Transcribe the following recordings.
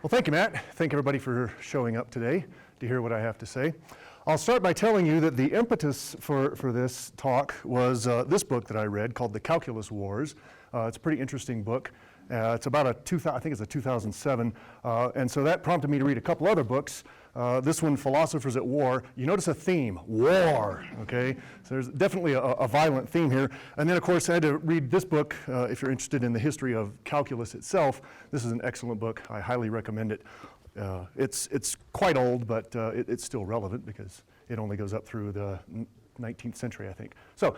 Well, thank you, Matt. Thank everybody for showing up today to hear what I have to say. I'll start by telling you that the impetus for this talk was this book that I read called The Calculus Wars. It's a pretty interesting book. It's about I think it's a 2007, and so that prompted me to read a couple other books. This one, Philosophers at War. You notice a theme, war, okay? So there's definitely a violent theme here. And then, of course, I had to read this book if you're interested in the history of calculus itself. This is an excellent book. I highly recommend it. It's quite old, but it's still relevant because it only goes up through the 19th century, I think. So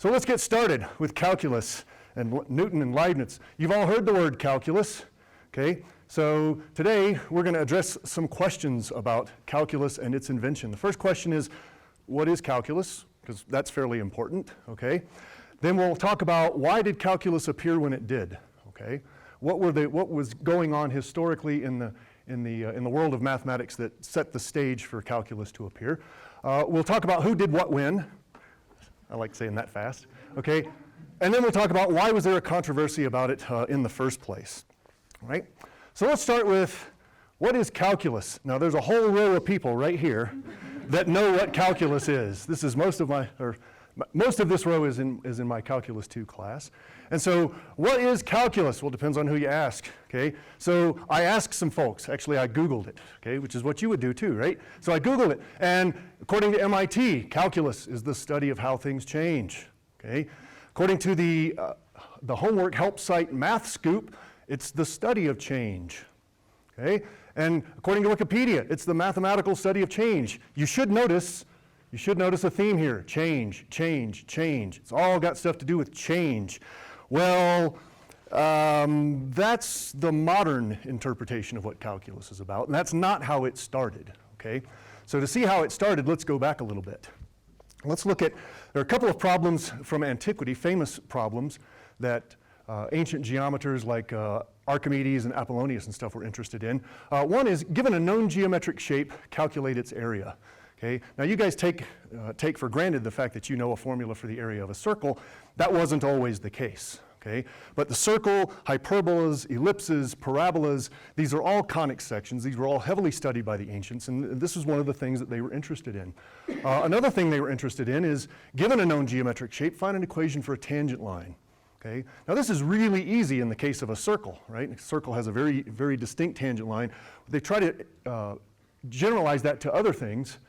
let's get started with calculus and Newton and Leibniz. You've all heard the word calculus, okay? So today we're going to address some questions about calculus and its invention. The first question is, what is calculus? Because that's fairly important, okay? Then we'll talk about why did calculus appear when it did, okay? What was going on historically in the world of mathematics that set the stage for calculus to appear? We'll talk about who did what when. I like saying that fast, okay? And then we'll talk about why was there a controversy about it in the first place, right? So let's start with, what is calculus? Now there's a whole row of people right here that know what calculus is. This is most of this row is in my Calculus 2 class. And so what is calculus? Well, it depends on who you ask, okay? So I asked some folks, actually I Googled it, okay, which is what you would do too, right? So I Googled it, and according to MIT, calculus is the study of how things change, okay? According to the homework help site MathScoop, it's the study of change, okay? And according to Wikipedia, it's the mathematical study of change. You should notice a theme here, change, change, change. It's all got stuff to do with change. Well, that's the modern interpretation of what calculus is about, and that's not how it started, okay? So to see how it started, let's go back a little bit. Let's look at, there are a couple of problems from antiquity, famous problems that ancient geometers like Archimedes and Apollonius and stuff were interested in. One is, given a known geometric shape, calculate its area. Okay? Now you guys take for granted the fact that you know a formula for the area of a circle. That wasn't always the case. Okay? But the circle, hyperbolas, ellipses, parabolas, these are all conic sections. These were all heavily studied by the ancients, and this is one of the things that they were interested in. Another thing they were interested in is, given a known geometric shape, find an equation for a tangent line. Okay? Now this is really easy in the case of a circle, right? A circle has a very, very distinct tangent line. They try to generalize that to other things.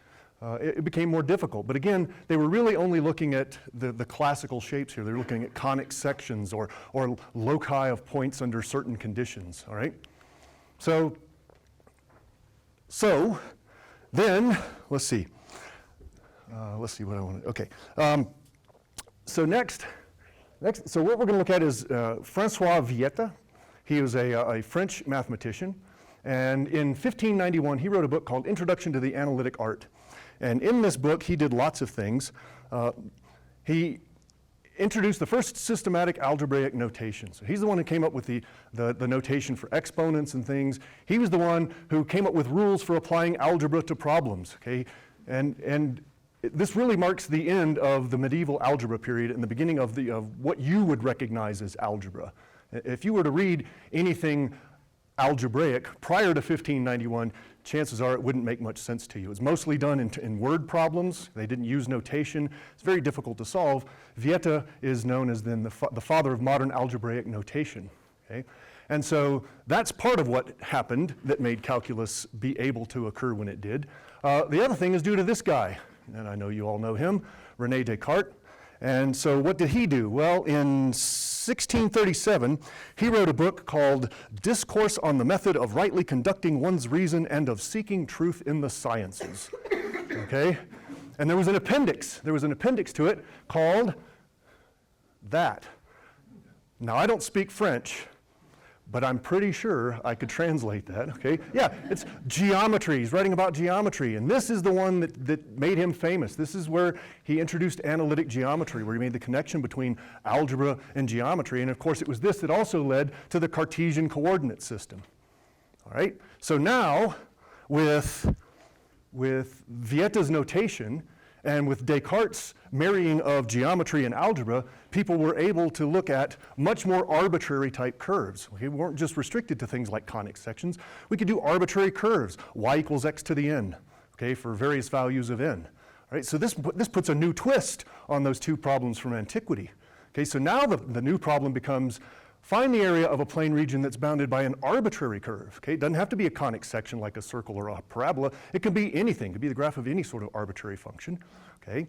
It became more difficult. But again, they were really only looking at the classical shapes here. They were looking at conic sections or loci of points under certain conditions, all right? So then, let's see what I want to, okay. So what we're going to look at is Francois Vieta. He was a French mathematician, and in 1591 he wrote a book called Introduction to the Analytic Art. And in this book he did lots of things. He introduced the first systematic algebraic notation. So he's the one who came up with the notation for exponents and things. He was the one who came up with rules for applying algebra to problems, okay? And this really marks the end of the medieval algebra period and the beginning of what you would recognize as algebra. If you were to read anything algebraic prior to 1591, chances are it wouldn't make much sense to you. It was mostly done in word problems. They didn't use notation. It's very difficult to solve. Vieta is known as then the father of modern algebraic notation, okay? And so that's part of what happened that made calculus be able to occur when it did. The other thing is due to this guy, and I know you all know him, René Descartes. And so what did he do? Well, in 1637, he wrote a book called Discourse on the Method of Rightly Conducting One's Reason and of Seeking Truth in the Sciences, okay? And there was an appendix. There was an appendix to it called that. Now, I don't speak French, but I'm pretty sure I could translate that, okay? Yeah, it's geometry. He's writing about geometry, and this is the one that made him famous. This is where he introduced analytic geometry, where he made the connection between algebra and geometry, and of course it was this that also led to the Cartesian coordinate system, all right? So now, with Vieta's notation And with Descartes' marrying of geometry and algebra, people were able to look at much more arbitrary type curves. We weren't just restricted to things like conic sections. We could do arbitrary curves, y equals x to the n, okay, for various values of n. All right, so this puts a new twist on those two problems from antiquity. Okay, so now the new problem becomes, find the area of a plane region that's bounded by an arbitrary curve. Okay, it doesn't have to be a conic section like a circle or a parabola. It can be anything. It could be the graph of any sort of arbitrary function. Okay,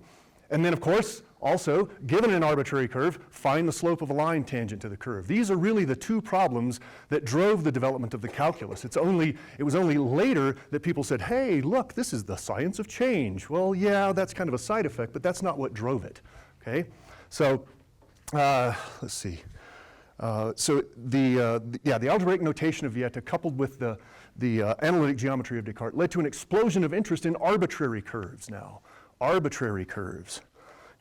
and then of course, also, given an arbitrary curve, find the slope of a line tangent to the curve. These are really the two problems that drove the development of the calculus. It was only later that people said, hey, look, this is the science of change. Well, yeah, that's kind of a side effect, but that's not what drove it. Okay, so let's see. The algebraic notation of Vieta coupled with the analytic geometry of Descartes led to an explosion of interest in arbitrary curves now. Arbitrary curves.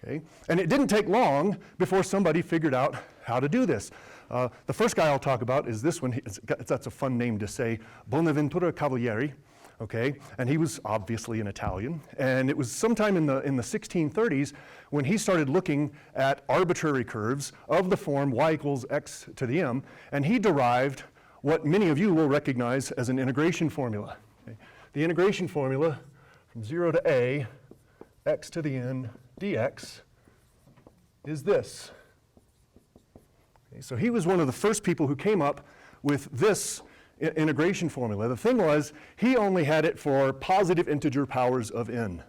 Okay? And it didn't take long before somebody figured out how to do this. The first guy I'll talk about is this one. That's a fun name to say, Bonaventura Cavalieri. Okay, and he was obviously an Italian, and it was sometime in the 1630s when he started looking at arbitrary curves of the form y equals x to the m, and he derived what many of you will recognize as an integration formula. Okay? The integration formula from 0 to a x to the n dx is this. Okay, so he was one of the first people who came up with this integration formula. The thing was, he only had it for positive integer powers of n.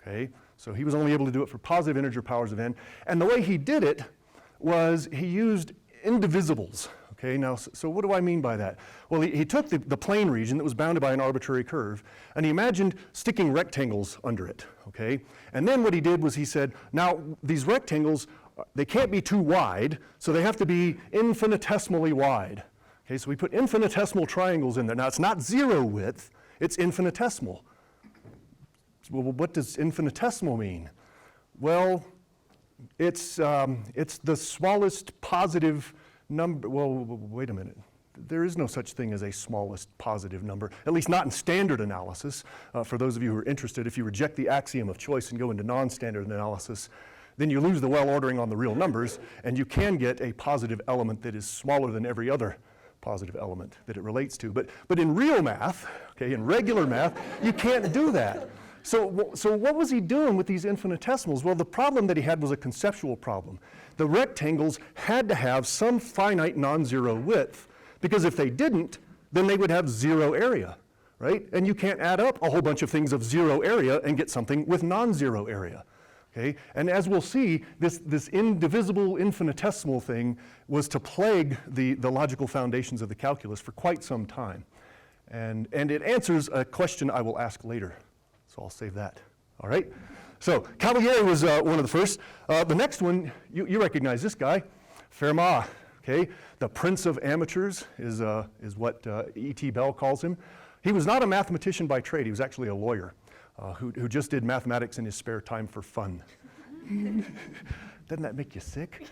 Okay, so he was only able to do it for positive integer powers of n. And the way he did it was he used indivisibles. Okay, now, so what do I mean by that? Well, he took the plane region that was bounded by an arbitrary curve, and he imagined sticking rectangles under it. Okay, and then what he did was he said, now these rectangles, they can't be too wide, so they have to be infinitesimally wide. Okay, so we put infinitesimal triangles in there. Now, it's not zero width, it's infinitesimal. Well, what does infinitesimal mean? Well, it's the smallest positive number. Well, wait a minute. There is no such thing as a smallest positive number, at least not in standard analysis. For those of you who are interested, if you reject the axiom of choice and go into non-standard analysis, then you lose the well ordering on the real numbers, and you can get a positive element that is smaller than every other positive element that it relates to. But in real math, okay, in regular math, you can't do that. So what was he doing with these infinitesimals? Well, the problem that he had was a conceptual problem. The rectangles had to have some finite non-zero width, because if they didn't, then they would have zero area, right? And you can't add up a whole bunch of things of zero area and get something with non-zero area. Okay? And as we'll see, this indivisible infinitesimal thing was to plague the logical foundations of the calculus for quite some time. And it answers a question I will ask later. So I'll save that. All right? So Cavalieri was one of the first. The next one, you recognize this guy, Fermat. Okay? The prince of amateurs is what E.T. Bell calls him. He was not a mathematician by trade. He was actually a lawyer. Who just did mathematics in his spare time for fun. Doesn't that make you sick?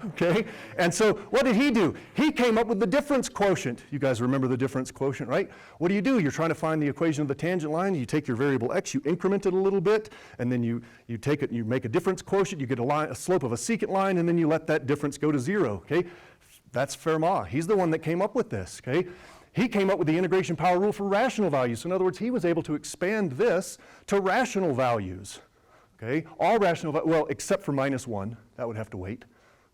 Okay, and so what did he do? He came up with the difference quotient. You guys remember the difference quotient, right? What do? You're trying to find the equation of the tangent line. You take your variable x, you increment it a little bit, and then you take it and you make a difference quotient. You get a slope of a secant line, and then you let that difference go to zero, okay? That's Fermat. He's the one that came up with this, okay? He came up with the integration power rule for rational values. So in other words, he was able to expand this to rational values. Okay, all rational, well, except for -1, that would have to wait.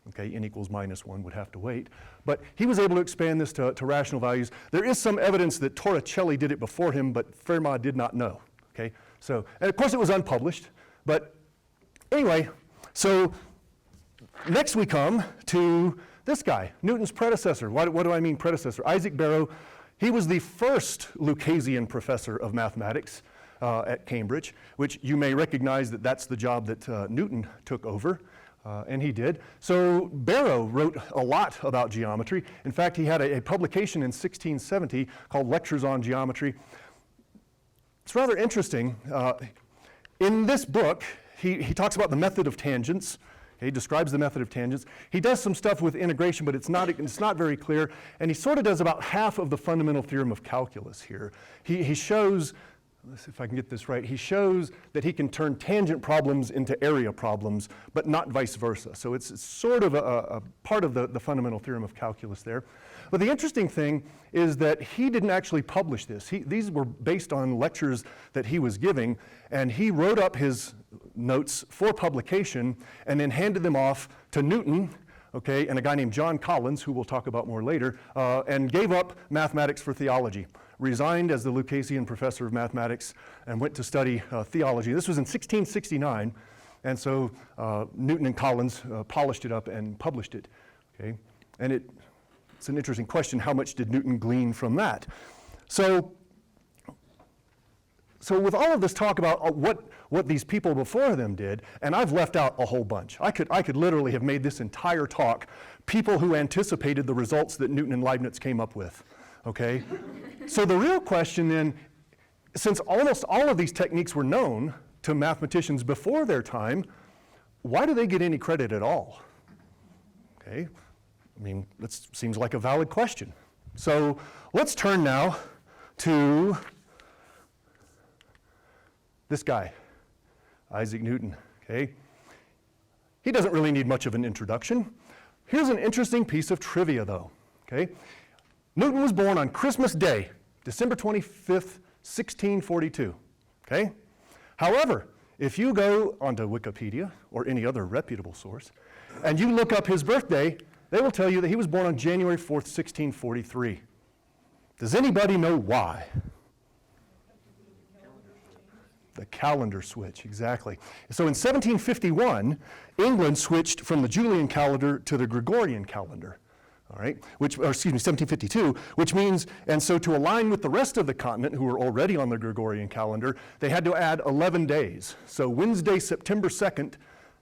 Okay, n equals -1 would have to wait. But he was able to expand this to rational values. There is some evidence that Torricelli did it before him, but Fermat did not know. Okay, so, and of course it was unpublished. But anyway, so next we come to this guy, Newton's predecessor. What do I mean predecessor? Isaac Barrow. He was the first Lucasian professor of mathematics at Cambridge, which you may recognize that that's the job that Newton took over, and he did. So Barrow wrote a lot about geometry. In fact, he had a publication in 1670 called Lectures on Geometry. It's rather interesting. In this book, he talks about the method of tangents. He describes the method of tangents. He does some stuff with integration, but it's not very clear. And he sort of does about half of the fundamental theorem of calculus here. He shows let's see if I can get this right, he shows that he can turn tangent problems into area problems, but not vice versa. So it's sort of a part of the fundamental theorem of calculus there. But the interesting thing is that he didn't actually publish this. These were based on lectures that he was giving, and he wrote up his notes for publication and then handed them off to Newton, okay, and a guy named John Collins, who we'll talk about more later, and gave up mathematics for theology, resigned as the Lucasian professor of mathematics, and went to study theology. This was in 1669, and so Newton and Collins polished it up and published it, okay? And it's an interesting question, how much did Newton glean from that? So with all of this talk about what these people before them did, and I've left out a whole bunch. I could literally have made this entire talk people who anticipated the results that Newton and Leibniz came up with, okay? So the real question then, since almost all of these techniques were known to mathematicians before their time, why do they get any credit at all? Okay, I mean, that seems like a valid question. So let's turn now to this guy, Isaac Newton, okay? He doesn't really need much of an introduction. Here's an interesting piece of trivia though, okay? Newton was born on Christmas Day, December 25th, 1642, okay? However, if you go onto Wikipedia or any other reputable source and you look up his birthday, they will tell you that he was born on January 4th, 1643. Does anybody know why? The calendar switch, exactly. So in 1751, England switched from the Julian calendar to the Gregorian calendar, all right? 1752, which means, and so to align with the rest of the continent who were already on the Gregorian calendar, they had to add 11 days. So Wednesday, September 2nd,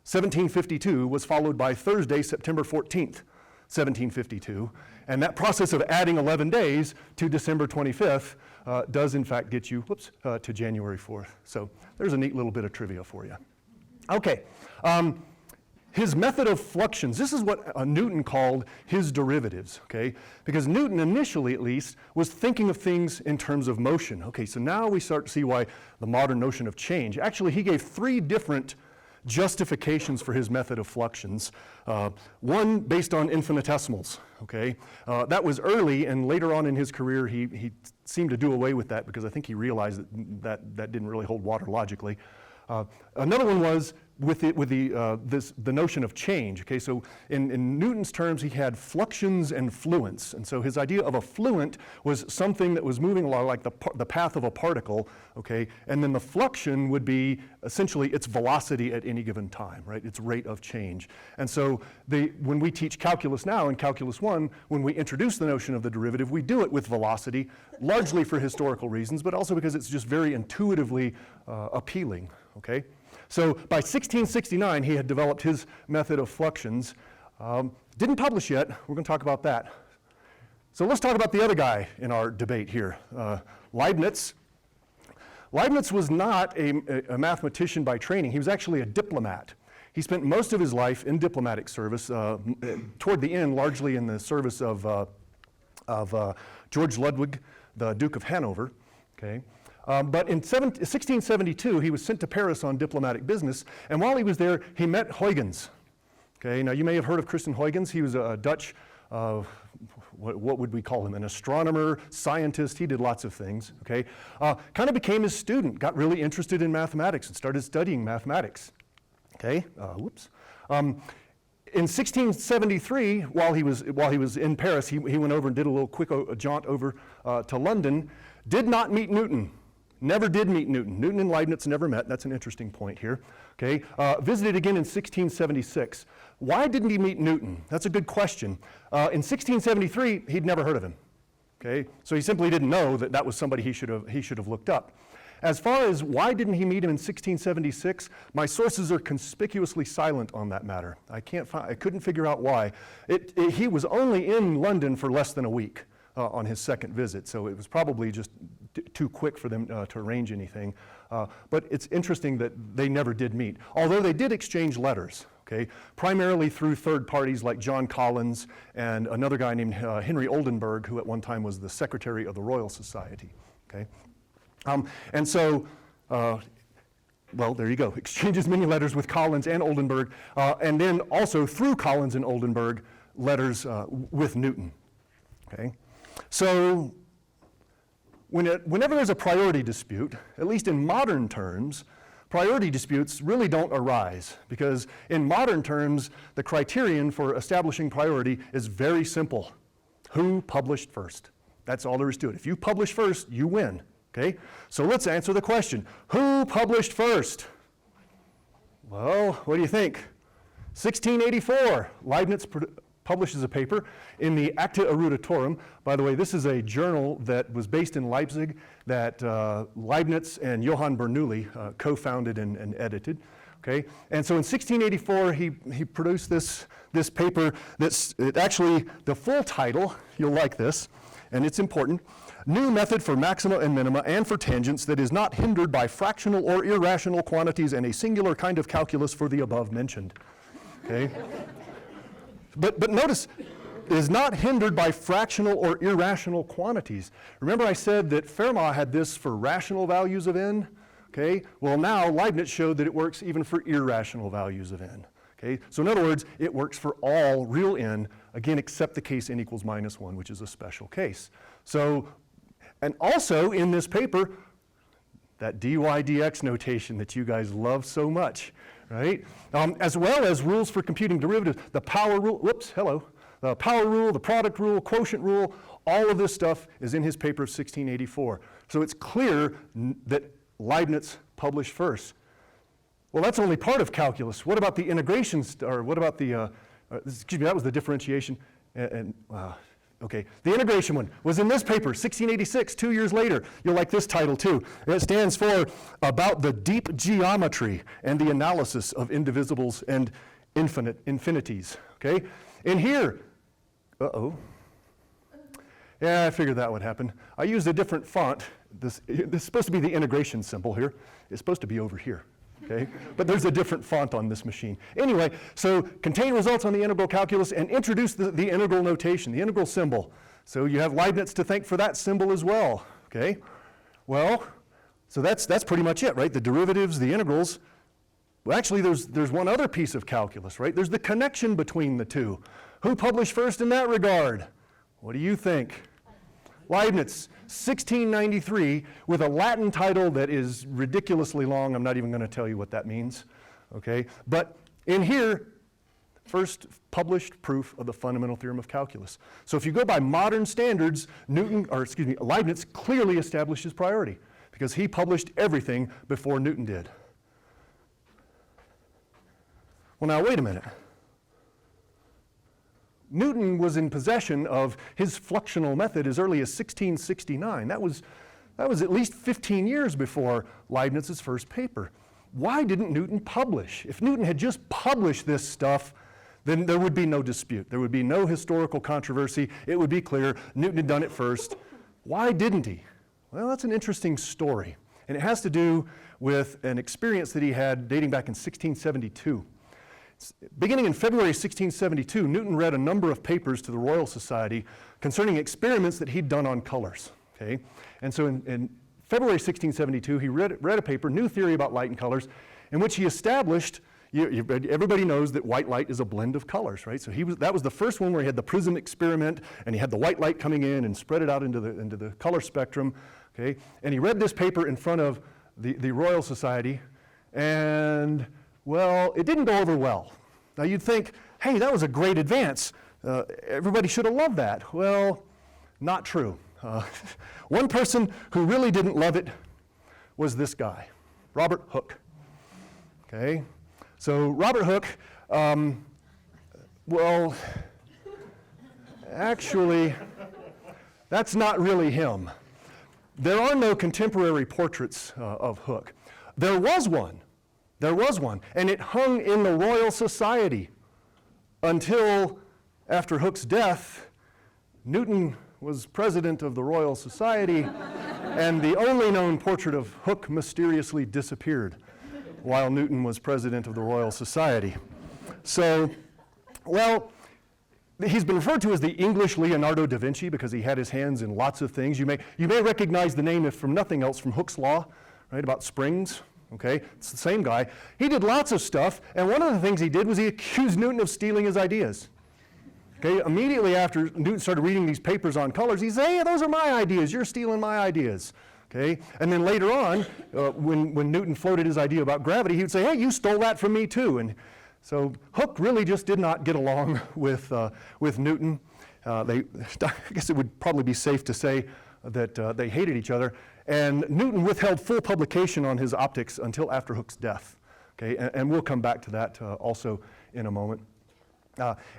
1752 was followed by Thursday, September 14th, 1752. And that process of adding 11 days to December 25th does in fact get you, to January 4th. So there's a neat little bit of trivia for you. Okay, his method of fluxions, this is what Newton called his derivatives, okay? Because Newton initially, at least, was thinking of things in terms of motion. Okay, so now we start to see why the modern notion of change. Actually, he gave 3 different justifications for his method of fluxions. One based on infinitesimals, okay? That was early, and later on in his career, he seemed to do away with that because I think he realized that didn't really hold water logically. Another one was with the notion of change. Okay, so in Newton's terms, he had fluxions and fluents, and so his idea of a fluent was something that was moving along like the path of a particle. Okay, and then the fluxion would be essentially its velocity at any given time, right? Its rate of change. And so when we teach calculus now in Calculus 1, when we introduce the notion of the derivative, we do it with velocity, largely for historical reasons, but also because it's just very intuitively appealing. Okay. So by 1669, he had developed his method of fluxions. Didn't publish yet. We're going to talk about that. So let's talk about the other guy in our debate here, Leibniz. Leibniz was not a mathematician by training. He was actually a diplomat. He spent most of his life in diplomatic service, toward the end, largely in the service of George Ludwig, the Duke of Hanover. Okay. But in 1672, he was sent to Paris on diplomatic business, and while he was there, he met Huygens. Okay, now you may have heard of Christian Huygens. He was a Dutch, what would we call him, an astronomer, scientist. He did lots of things, okay? Kind of became his student, got really interested in mathematics and started studying mathematics, okay? In 1673, while he was in Paris, he went over and did a little quick jaunt over to London, did not meet Newton. Never did meet Newton. Newton and Leibniz never met. That's an interesting point here. Okay, visited again in 1676. Why didn't he meet Newton? That's a good question. In 1673, he'd never heard of him. Okay, so he simply didn't know that was somebody he should have looked up. As far as why didn't he meet him in 1676, my sources are conspicuously silent on that matter. I couldn't figure out why. He was only in London for less than a week on his second visit, so it was probably just too quick for them to arrange anything. But it's interesting that they never did meet, although they did exchange letters, okay, primarily through third parties like John Collins and another guy named Henry Oldenburg, who at one time was the secretary of the Royal Society, okay. And so, well, there you go. Exchanges many letters with Collins and Oldenburg, and then also through Collins and Oldenburg, letters with Newton. Okay? So, whenever there's a priority dispute, at least in modern terms, priority disputes really don't arise, because in modern terms, the criterion for establishing priority is very simple. Who published first? That's all there is to it. If you publish first, you win. Okay? So let's answer the question. Who published first? Well, what do you think? 1684, Leibniz publishes a paper in the Acta Eruditorum. By the way, this is a journal that was based in Leipzig that Leibniz and Johann Bernoulli co-founded and edited. Okay? And so in 1684, he produced this paper that's actually the full title. You'll like this, and it's important. New method for maxima and minima and for tangents that is not hindered by fractional or irrational quantities and a singular kind of calculus for the above mentioned. Okay? But notice, is not hindered by fractional or irrational quantities. Remember I said that Fermat had this for rational values of n? Okay? Well, now Leibniz showed that it works even for irrational values of n. Okay? So in other words, it works for all real n, again, except the case n equals -1, which is a special case. So, and also in this paper, that dy dx notation that you guys love so much, right? As well as rules for computing derivatives, the power rule, the power rule, the product rule, quotient rule, all of this stuff is in his paper of 1684. So it's clear that Leibniz published first. Well, that's only part of calculus. What about the integrations, or what about the, excuse me, that was the differentiation, okay, the integration one was in this paper, 1686, 2 years later. You'll like this title too. It stands for About the Deep Geometry and the Analysis of Indivisibles and Infinities, okay? In here, yeah, I figured that would happen. I used a different font. This is supposed to be the integration symbol here. It's supposed to be over here. Okay? But there's a different font on this machine. Anyway, so contain results on the integral calculus and introduce the integral notation, the integral symbol. So you have Leibniz to thank for that symbol as well. Okay? Well, so that's pretty much it, right? The derivatives, the integrals. Well, actually, there's one other piece of calculus, right? There's the connection between the two. Who published first in that regard? What do you think? Leibniz, 1693, with a Latin title that is ridiculously long. I'm not even going to tell you what that means, okay? But in here, first published proof of the fundamental theorem of calculus. So if you go by modern standards, Leibniz clearly establishes priority because he published everything before Newton did. Well, now, wait a minute. Newton was in possession of his fluxional method as early as 1669. That was at least 15 years before Leibniz's first paper. Why didn't Newton publish? If Newton had just published this stuff, then there would be no dispute. There would be no historical controversy. It would be clear Newton had done it first. Why didn't he? Well, that's an interesting story. And it has to do with an experience that he had dating back in 1672. Beginning in February 1672, Newton read a number of papers to the Royal Society concerning experiments that he'd done on colors. Okay? And so in February 1672, he read a paper, New Theory About Light and Colors, in which he established, everybody knows that white light is a blend of colors, right? So that was the first one where he had the prism experiment, and he had the white light coming in and spread it out into the color spectrum. Okay? And he read this paper in front of the Royal Society, and well, it didn't go over well. Now you'd think, hey, that was a great advance. Everybody should have loved that. Well, not true. One person who really didn't love it was this guy, Robert Hooke. Okay, so Robert Hooke, well, actually, that's not really him. There are no contemporary portraits of Hooke. There was one, and it hung in the Royal Society until after Hooke's death. Newton was president of the Royal Society, and the only known portrait of Hooke mysteriously disappeared while Newton was president of the Royal Society. So, well, He's been referred to as the English Leonardo da Vinci because he had his hands in lots of things. You may recognize the name, if from nothing else, from Hooke's Law, right, about springs. Okay, it's the same guy. He did lots of stuff, and one of the things he did was he accused Newton of stealing his ideas. Okay, immediately after Newton started reading these papers on colors, he said, hey, those are my ideas, you're stealing my ideas. Okay, and then later on, when Newton floated his idea about gravity, he would say, hey, you stole that from me too. And so Hooke really just did not get along with Newton. I guess it would probably be safe to say that they hated each other. And Newton withheld full publication on his optics until after Hooke's death. Okay, and we'll come back to that also in a moment.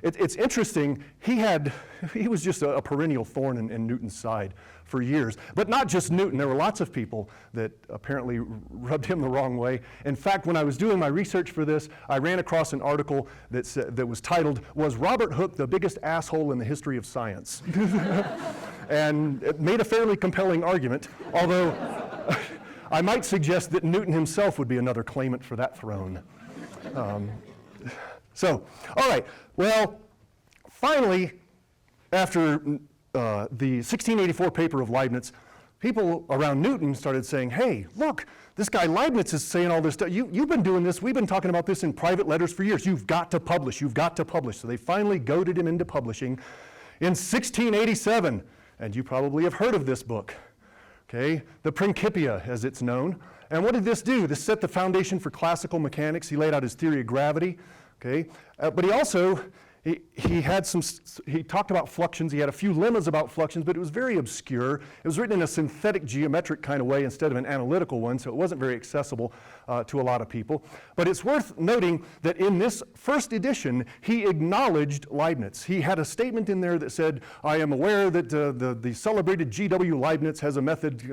It's interesting, he was just a perennial thorn in Newton's side for years. But not just Newton, there were lots of people that apparently rubbed him the wrong way. In fact, when I was doing my research for this, I ran across an article that was titled, Was Robert Hooke the Biggest Asshole in the History of Science? And it made a fairly compelling argument, although I might suggest that Newton himself would be another claimant for that throne. So, all right, well, finally, after the 1684 paper of Leibniz, people around Newton started saying, hey, look, this guy Leibniz is saying all this stuff. You've been doing this. We've been talking about this in private letters for years. You've got to publish. You've got to publish. So they finally goaded him into publishing in 1687. And you probably have heard of this book, okay? The Principia, as it's known. And what did this do? This set the foundation for classical mechanics. He laid out his theory of gravity, okay? But he also, he talked about fluxions. He had a few lemmas about fluxions, but it was very obscure. It was written in a synthetic geometric kind of way instead of an analytical one, so it wasn't very accessible to a lot of people. But it's worth noting that in this first edition, he acknowledged Leibniz. He had a statement in there that said, I am aware that the celebrated G.W. Leibniz has a method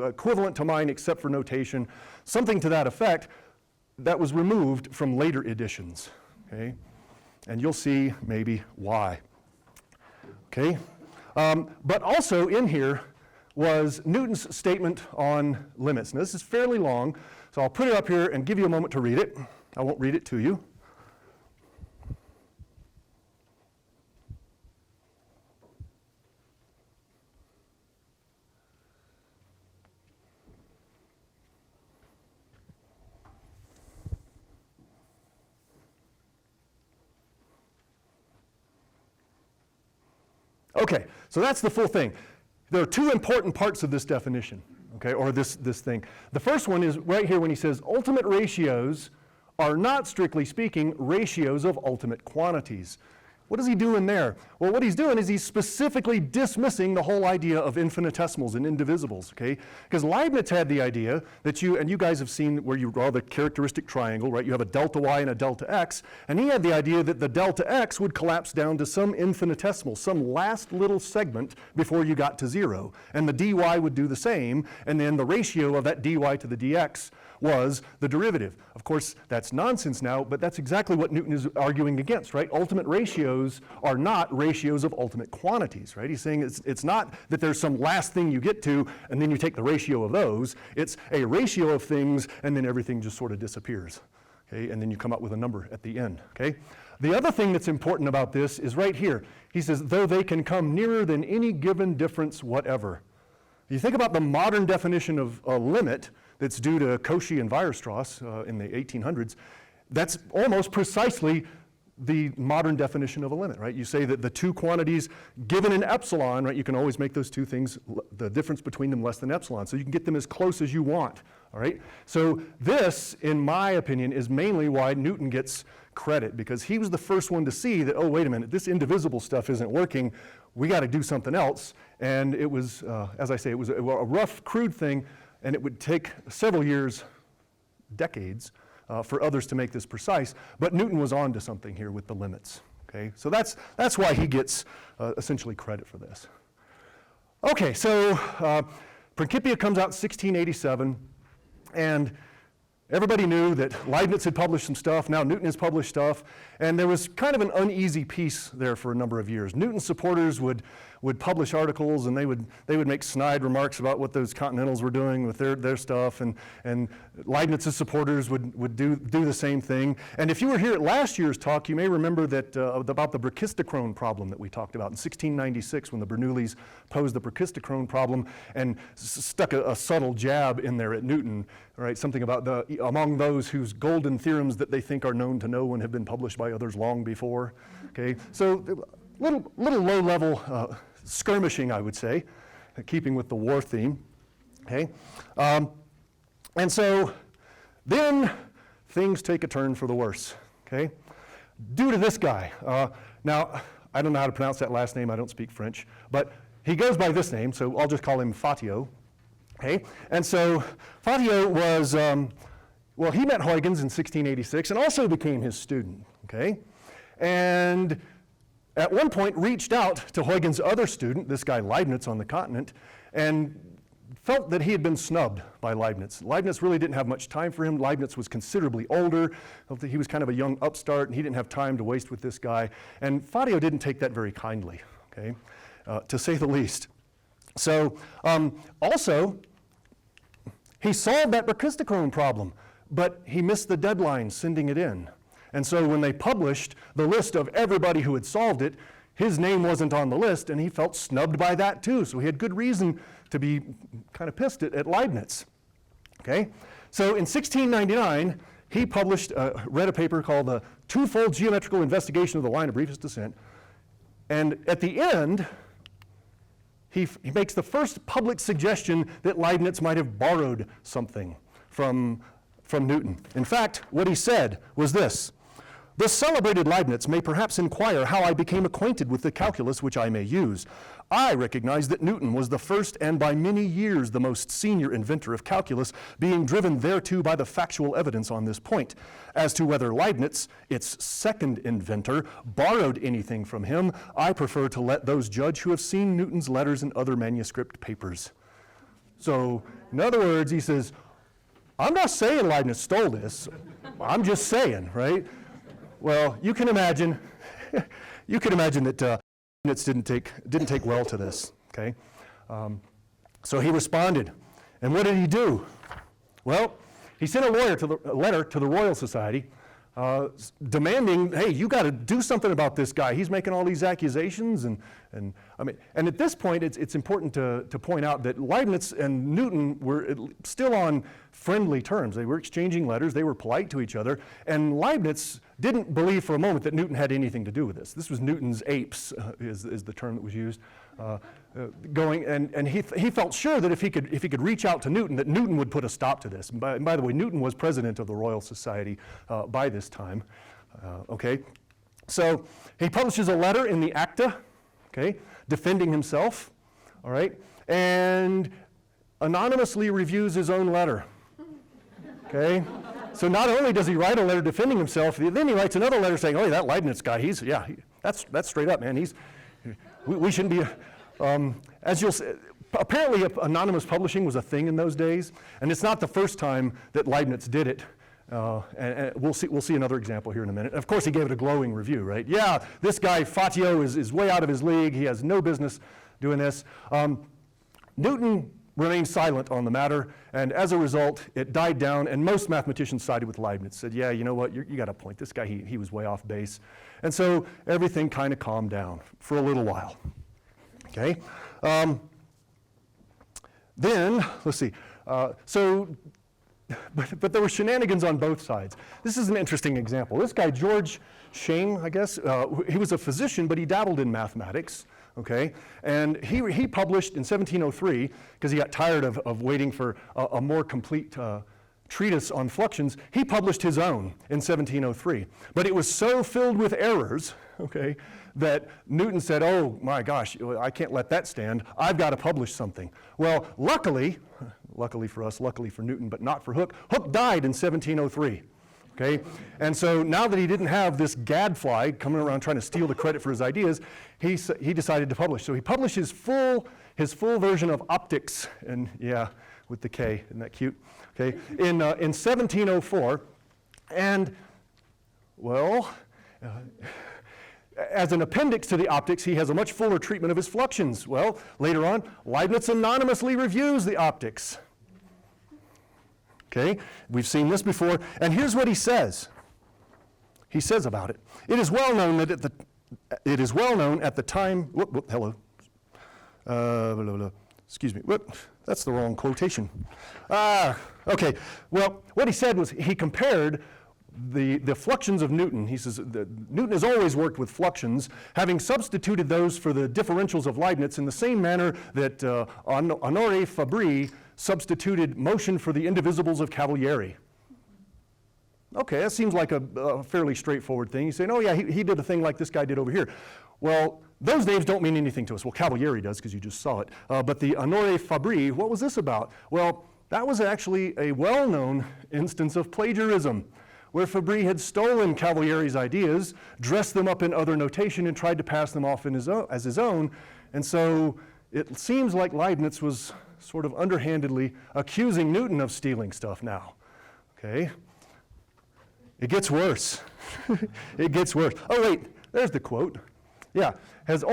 equivalent to mine except for notation, something to that effect. That was removed from later editions, okay? And you'll see maybe why, okay? But also in here was Newton's statement on limits. Now this is fairly long, so I'll put it up here and give you a moment to read it. I won't read it to you. Okay, so that's the full thing. There are two important parts of this definition, okay, or this thing. The first one is right here when he says ultimate ratios are not, strictly speaking, ratios of ultimate quantities. What is he doing there? Well, what he's doing is he's specifically dismissing the whole idea of infinitesimals and indivisibles, okay? Because Leibniz had the idea that you guys have seen where you draw the characteristic triangle, right? You have a delta y and a delta x, and he had the idea that the delta x would collapse down to some infinitesimal, some last little segment before you got to zero. And the dy would do the same, and then the ratio of that dy to the dx was the derivative. Of course, that's nonsense now, but that's exactly what Newton is arguing against, right? Ultimate ratios are not ratios of ultimate quantities, right? He's saying it's not that there's some last thing you get to and then you take the ratio of those. It's a ratio of things and then everything just sort of disappears, okay? And then you come up with a number at the end, okay? The other thing that's important about this is right here. He says, though they can come nearer than any given difference whatever. You think about the modern definition of a limit that's due to Cauchy and Weierstrass in the 1800s, that's almost precisely the modern definition of a limit, right? You say that the two quantities given an epsilon, right, you can always make those two things, the difference between them less than epsilon, so you can get them as close as you want, all right? So this, in my opinion, is mainly why Newton gets credit, because he was the first one to see that, oh, wait a minute, this indivisible stuff isn't working, we got to do something else. And it was, as I say, it was a rough, crude thing, and it would take several years, decades, for others to make this precise. But Newton was on to something here with the limits. Okay, so that's why he gets essentially credit for this. Okay, so Principia comes out in 1687, and everybody knew that Leibniz had published some stuff, now Newton has published stuff, and there was kind of an uneasy peace there for a number of years. Newton's supporters would would publish articles, and they would make snide remarks about what those Continentals were doing with their stuff, and Leibniz's supporters would do the same thing. And if you were here at last year's talk, you may remember that about the brachistochrone problem that we talked about in 1696, when the Bernoullis posed the brachistochrone problem and stuck a subtle jab in there at Newton, right? Something about among those whose golden theorems that they think are known to no one have been published by others long before. Okay, so little low-level skirmishing, I would say, keeping with the war theme. Okay, and so then things take a turn for the worse. Okay, due to this guy. Now, I don't know how to pronounce that last name. I don't speak French, but he goes by this name, so I'll just call him Fatio. Okay, and so Fatio was, well, he met Huygens in 1686 and also became his student. Okay, and at one point reached out to Huygens' other student, this guy Leibniz on the continent, and felt that he had been snubbed by Leibniz. Leibniz really didn't have much time for him. Leibniz was considerably older. He was kind of a young upstart, and he didn't have time to waste with this guy. And Fatio didn't take that very kindly, okay, to say the least. So also, he solved that brachistochrone problem, but he missed the deadline sending it in. And so when they published the list of everybody who had solved it, his name wasn't on the list, and he felt snubbed by that too. So he had good reason to be kind of pissed at Leibniz. Okay? So in 1699, he read a paper called The Twofold Geometrical Investigation of the Line of Briefest Descent. And at the end, he makes the first public suggestion that Leibniz might have borrowed something from Newton. In fact, what he said was this: "The celebrated Leibniz may perhaps inquire how I became acquainted with the calculus which I may use. I recognize that Newton was the first and by many years the most senior inventor of calculus, being driven thereto by the factual evidence on this point. As to whether Leibniz, its second inventor, borrowed anything from him, I prefer to let those judge who have seen Newton's letters and other manuscript papers." So, in other words, he says, I'm not saying Leibniz stole this. I'm just saying, right? Well, you can imagine that Leibniz didn't take well to this. Okay, so he responded, and what did he do? Well, he sent a letter to the Royal Society, demanding, hey, you got to do something about this guy. He's making all these accusations, and at this point, it's important to point out that Leibniz and Newton were still on friendly terms. They were exchanging letters. They were polite to each other, and Leibniz didn't believe for a moment that Newton had anything to do with this. This was Newton's apes, is the term that was used. And he felt sure that if he could reach out to Newton, that Newton would put a stop to this. And by the way, Newton was president of the Royal Society by this time. Okay, so he publishes a letter in the Acta, okay, defending himself. All right, and anonymously reviews his own letter. Okay, so not only does he write a letter defending himself, then he writes another letter saying, "Oh, that Leibniz guy, that's straight up, man. We shouldn't be." As you'll see, apparently anonymous publishing was a thing in those days, and it's not the first time that Leibniz did it. And we'll see another example here in a minute. Of course, he gave it a glowing review, right? Yeah, this guy Fatio is way out of his league. He has no business doing this. Newton remained silent on the matter, and as a result, it died down, and most mathematicians sided with Leibniz, said, yeah, you know what, you got a point. This guy, he was way off base. And so everything kind of calmed down for a little while. Okay, then, let's see, but there were shenanigans on both sides. This is an interesting example. This guy, George Shane, I guess, he was a physician, but he dabbled in mathematics, okay? And he published in 1703, because he got tired of waiting for a more complete treatise on fluxions, he published his own in 1703. But it was so filled with errors, okay, that Newton said, oh my gosh, I can't let that stand. I've got to publish something. Well, luckily for us, luckily for Newton, but not for Hooke, Hooke died in 1703. Okay? And so now that he didn't have this gadfly coming around trying to steal the credit for his ideas, he decided to publish. So he published his full version of optics, and yeah, with the K, isn't that cute? Okay, in 1704, and well, As an appendix to the optics, he has a much fuller treatment of his fluxions. Well, later on, Leibniz anonymously reviews the optics. Okay, we've seen this before, and here's what he says. He says about it. It is well known that at the time. Hello. Excuse me. That's the wrong quotation. Okay. Well, what he said was he compared the fluxions of Newton. He says that Newton has always worked with fluxions, having substituted those for the differentials of Leibniz in the same manner that Honoré Fabry substituted motion for the indivisibles of Cavalieri. Okay, that seems like a fairly straightforward thing. You say, oh yeah, he did a thing like this guy did over here. Well, those names don't mean anything to us. Well, Cavalieri does because you just saw it. But the Honoré Fabry, what was this about? Well, that was actually a well-known instance of plagiarism, where Fabry had stolen Cavalieri's ideas, dressed them up in other notation, and tried to pass them off as his own. And so it seems like Leibniz was sort of underhandedly accusing Newton of stealing stuff now. Okay? It gets worse. It gets worse. Oh wait, there's the quote. Yeah, has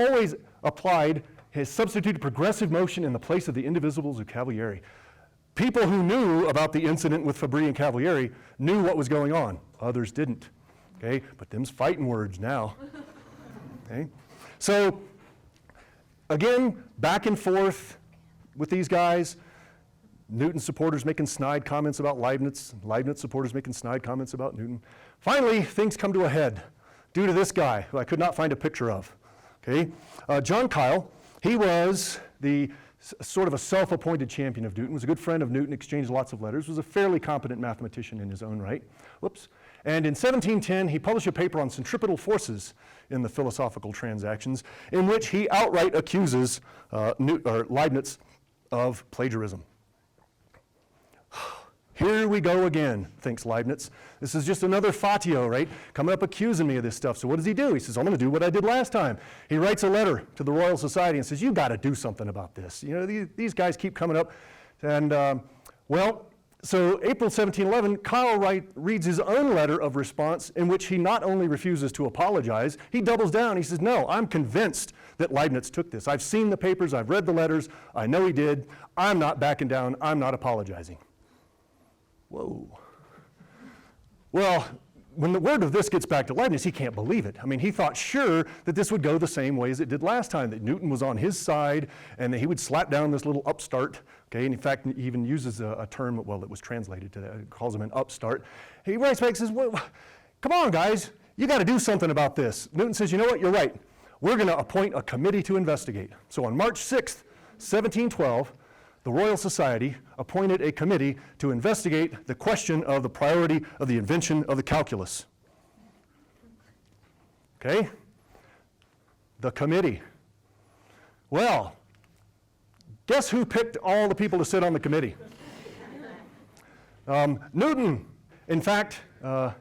substituted progressive motion in the place of the indivisibles of Cavalieri. People who knew about the incident with Fabry and Cavalieri knew what was going on. Others didn't. Okay, but them's fighting words now. Okay, so again, back and forth with these guys. Newton supporters making snide comments about Leibniz. Leibniz supporters making snide comments about Newton. Finally, things come to a head due to this guy who I could not find a picture of. Okay, John Kyle. He was the sort of a self-appointed champion of Newton, was a good friend of Newton, exchanged lots of letters, was a fairly competent mathematician in his own right. Whoops. And in 1710, he published a paper on centripetal forces in the Philosophical Transactions, in which he outright accuses Leibniz of plagiarism. Here we go again, thinks Leibniz. This is just another fatio, right? Coming up accusing me of this stuff. So what does he do? He says, I'm going to do what I did last time. He writes a letter to the Royal Society and says, you've got to do something about this. You know, these guys keep coming up. And so April 1711, Kyle reads his own letter of response in which he not only refuses to apologize, he doubles down. He says, no, I'm convinced that Leibniz took this. I've seen the papers, I've read the letters, I know he did. I'm not backing down, I'm not apologizing. Whoa. Well, when the word of this gets back to Leibniz, he can't believe it. I mean, he thought sure that this would go the same way as it did last time, that Newton was on his side and that he would slap down this little upstart. Okay, and in fact, he even uses a term, well, it was translated to that, it calls him an upstart. He writes back and says, well, come on, guys, you got to do something about this. Newton says, you know what, you're right. We're going to appoint a committee to investigate. So on March 6th, 1712, the Royal Society appointed a committee to investigate the question of the priority of the invention of the calculus. Okay? The committee. Well, guess who picked all the people to sit on the committee? Newton. In fact, there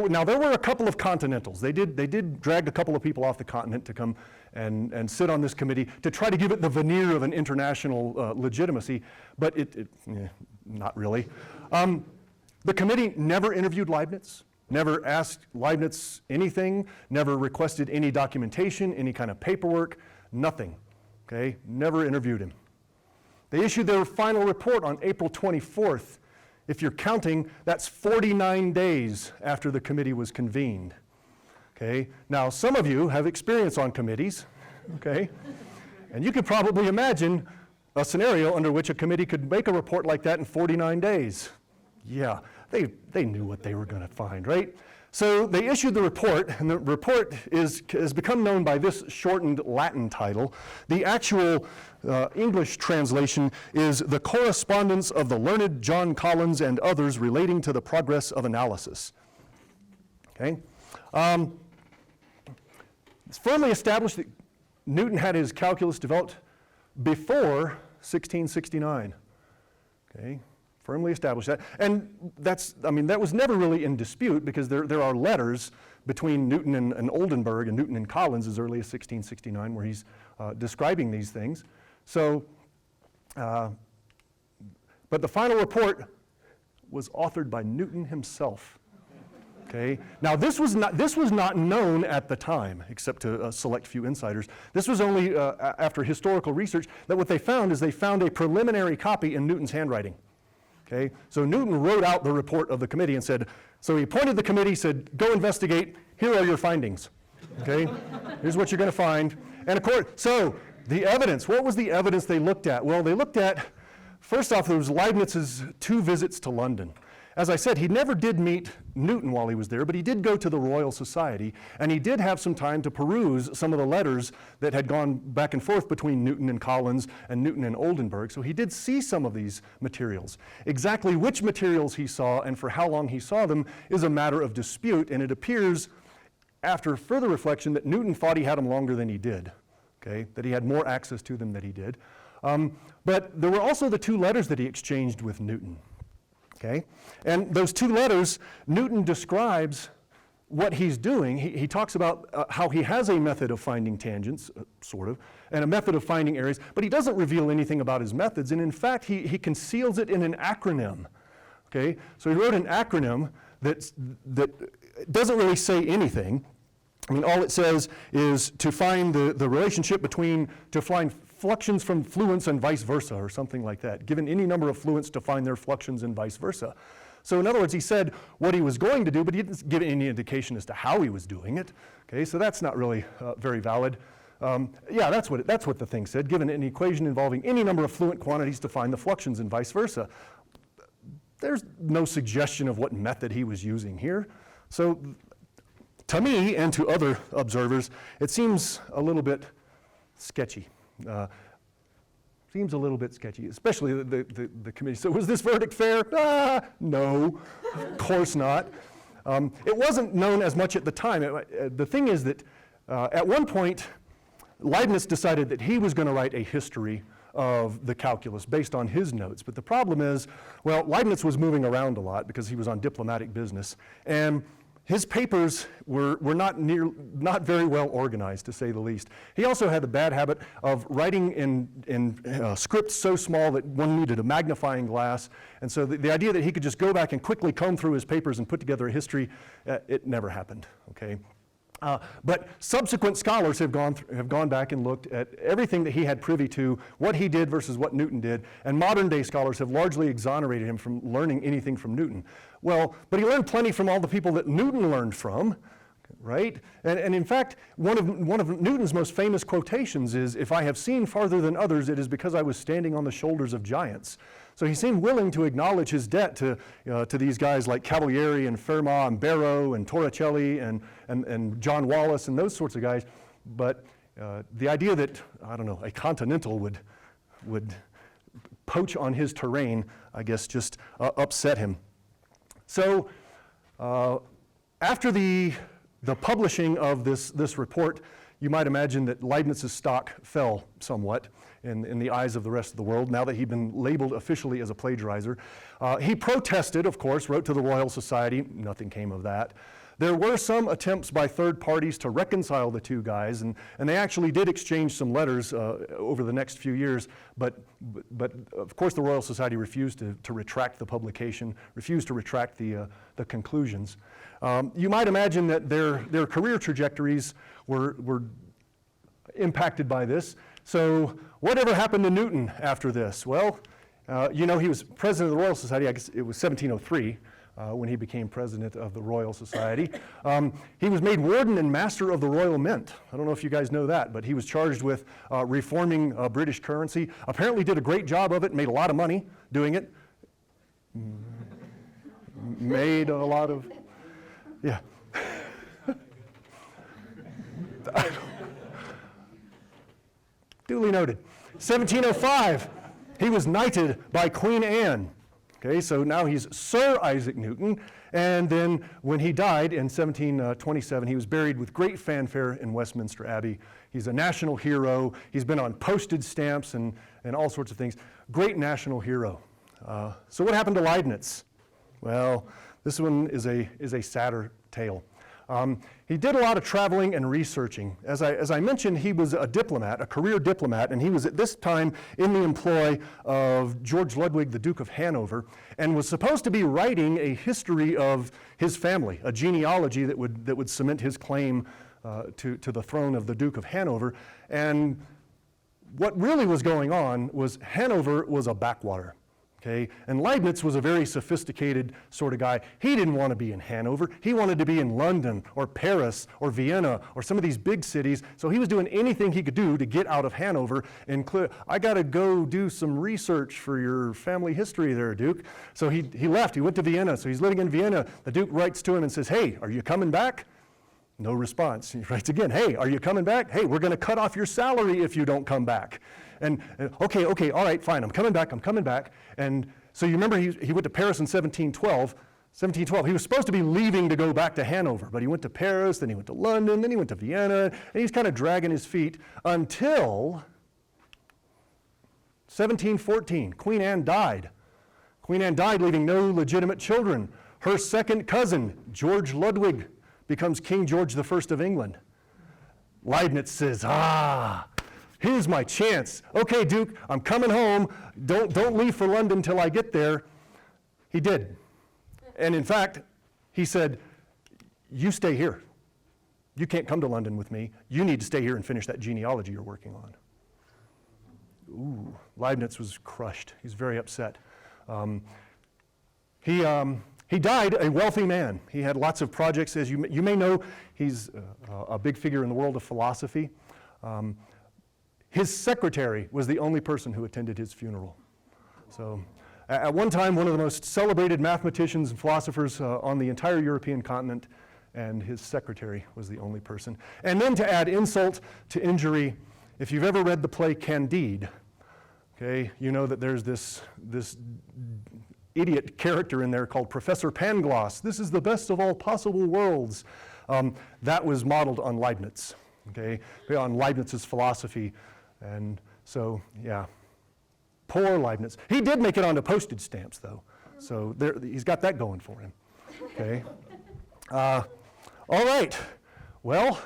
were a couple of continentals. They did drag a couple of people off the continent to come and sit on this committee to try to give it the veneer of an international legitimacy, but not really. The committee never interviewed Leibniz, never asked Leibniz anything, never requested any documentation, any kind of paperwork, nothing. Okay, never interviewed him. They issued their final report on April 24th. If you're counting, that's 49 days after the committee was convened. Okay, now some of you have experience on committees, okay, and you could probably imagine a scenario under which a committee could make a report like that in 49 days. Yeah, they knew what they were going to find, right? So they issued the report, and the report has become known by this shortened Latin title. The actual English translation is The Correspondence of the Learned John Collins and Others Relating to the Progress of Analysis. Okay? It's firmly established that Newton had his calculus developed before 1669. Okay? Firmly established that. And that was never really in dispute because there are letters between Newton and Oldenburg and Newton and Collins as early as 1669 where he's describing these things. So, but the final report was authored by Newton himself. Okay. Now this was not known at the time, except to a select few insiders. This was only after historical research that what they found is they found a preliminary copy in Newton's handwriting. Okay. So Newton wrote out the report of the committee and said, so he appointed the committee, said, go investigate, here are your findings. Okay. Here's what you're going to find. And of course, so the evidence, what was the evidence they looked at? Well, they looked at, first off, there was Leibniz's 2 visits to London. As I said, he never did meet Newton while he was there, but he did go to the Royal Society, and he did have some time to peruse some of the letters that had gone back and forth between Newton and Collins and Newton and Oldenburg, so he did see some of these materials. Exactly which materials he saw and for how long he saw them is a matter of dispute, and it appears, after further reflection, that Newton thought he had them longer than he did, okay? That he had more access to them than he did. But there were also the 2 letters that he exchanged with Newton. Okay? And those 2 letters, Newton describes what he's doing. He talks about how he has a method of finding tangents, sort of, and a method of finding areas, but he doesn't reveal anything about his methods, and in fact, he conceals it in an acronym. Okay? So he wrote an acronym that doesn't really say anything. I mean, all it says is to find the relationship between, to find fluxions from fluents and vice versa, or something like that, given any number of fluents to find their fluxions and vice versa. So in other words, he said what he was going to do, but he didn't give any indication as to how he was doing it. Okay, so that's not really very valid. Yeah, that's what the thing said, given an equation involving any number of fluent quantities to find the fluxions and vice versa. There's no suggestion of what method he was using here. So to me and to other observers, it seems a little bit sketchy. Seems a little bit sketchy, especially the committee. So was this verdict fair? No, of course not. It wasn't known as much at the time. The thing is that at one point, Leibniz decided that he was going to write a history of the calculus based on his notes. But the problem is, well, Leibniz was moving around a lot because he was on diplomatic business. And his papers were not very well organized, to say the least. He also had the bad habit of writing in script so small that one needed a magnifying glass. And so the idea that he could just go back and quickly comb through his papers and put together a history, it never happened, okay? But subsequent scholars have gone back and looked at everything that he had privy to, what he did versus what Newton did, and modern day scholars have largely exonerated him from learning anything from Newton. Well, but he learned plenty from all the people that Newton learned from, right? And in fact, one of Newton's most famous quotations is, "If I have seen farther than others, it is because I was standing on the shoulders of giants." So he seemed willing to acknowledge his debt to these guys like Cavalieri and Fermat and Barrow and Torricelli and John Wallace and those sorts of guys. But the idea that, I don't know, a continental would poach on his terrain, I guess, just upset him. So after the publishing of this report, you might imagine that Leibniz's stock fell somewhat in the eyes of the rest of the world, now that he'd been labeled officially as a plagiarizer. He protested, of course, wrote to the Royal Society. Nothing came of that. There were some attempts by third parties to reconcile the 2 guys, and they actually did exchange some letters over the next few years, but of course the Royal Society refused to retract the publication, refused to retract the conclusions. You might imagine that their career trajectories were impacted by this. So whatever happened to Newton after this? Well, you know, he was president of the Royal Society, I guess it was 1703 when he became president of the Royal Society. He was made warden and master of the Royal Mint. I don't know if you guys know that, but he was charged with reforming British currency. Apparently did a great job of it, made a lot of money doing it. Made a lot of, yeah. Duly noted. 1705, he was knighted by Queen Anne. Okay, so now he's Sir Isaac Newton, and then when he died in 1727, he was buried with great fanfare in Westminster Abbey. He's a national hero. He's been on postage stamps and all sorts of things. Great national hero. So what happened to Leibniz? Well, this one is a sadder tale. He did a lot of traveling and researching. As I mentioned, he was a diplomat, a career diplomat, and he was at this time in the employ of George Ludwig, the Duke of Hanover, and was supposed to be writing a history of his family, a genealogy that would cement his claim to the throne of the Duke of Hanover. And what really was going on was Hanover was a backwater. Okay? And Leibniz was a very sophisticated sort of guy. He didn't want to be in Hanover. He wanted to be in London or Paris or Vienna or some of these big cities. So he was doing anything he could do to get out of Hanover and clear. I got to go do some research for your family history there, Duke. So he left. He went to Vienna. So he's living in Vienna. The Duke writes to him and says, hey, are you coming back? No response. He writes again, hey, are you coming back? Hey, we're going to cut off your salary if you don't come back. And okay, all right, fine, I'm coming back. And so you remember he went to Paris in 1712. He was supposed to be leaving to go back to Hanover, but he went to Paris, then he went to London, then he went to Vienna, and he's kind of dragging his feet until 1714. Queen Anne died. Queen Anne died, leaving no legitimate children. Her second cousin, George Ludwig, becomes King George I of England. Leibniz says, here's my chance. Okay, Duke, I'm coming home. Don't leave for London till I get there. He did. And in fact, he said, you stay here. You can't come to London with me. You need to stay here and finish that genealogy you're working on. Ooh, Leibniz was crushed. He's very upset. He died a wealthy man. He had lots of projects. As you may know, he's a big figure in the world of philosophy. His secretary was the only person who attended his funeral. So at one time, one of the most celebrated mathematicians and philosophers on the entire European continent, and his secretary was the only person. And then to add insult to injury, if you've ever read the play Candide, okay, you know that there's this idiot character in there called Professor Pangloss. This is the best of all possible worlds. That was modeled on Leibniz, okay, on Leibniz's philosophy. And so, yeah, poor Leibniz. He did make it onto postage stamps, though. So he's got that going for him, okay. All right, well,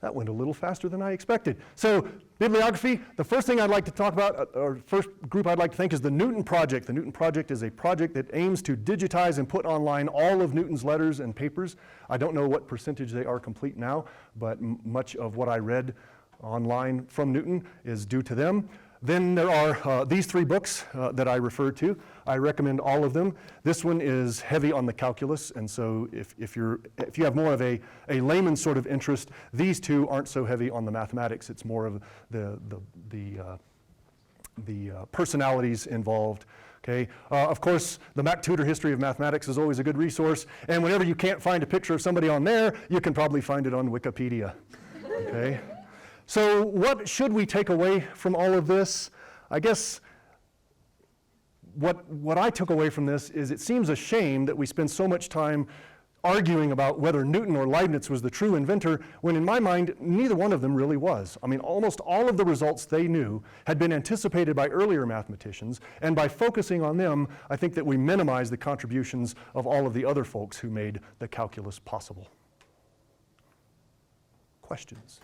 that went a little faster than I expected. So bibliography, the first thing I'd like to talk about, or first group I'd like to thank is the Newton Project. The Newton Project is a project that aims to digitize and put online all of Newton's letters and papers. I don't know what percentage they are complete now, but much of what I read online from Newton is due to them. Then there are these three books that I referred to. I recommend all of them. This one is heavy on the calculus, and so if you have more of a layman sort of interest, these two aren't so heavy on the mathematics. It's more of the personalities involved. Okay. Of course, the Mac Tutor History of Mathematics is always a good resource, and whenever you can't find a picture of somebody on there, you can probably find it on Wikipedia. Okay. So what should we take away from all of this? I guess what I took away from this is it seems a shame that we spend so much time arguing about whether Newton or Leibniz was the true inventor, when in my mind, neither one of them really was. I mean, almost all of the results they knew had been anticipated by earlier mathematicians, and by focusing on them, I think that we minimize the contributions of all of the other folks who made the calculus possible. Questions?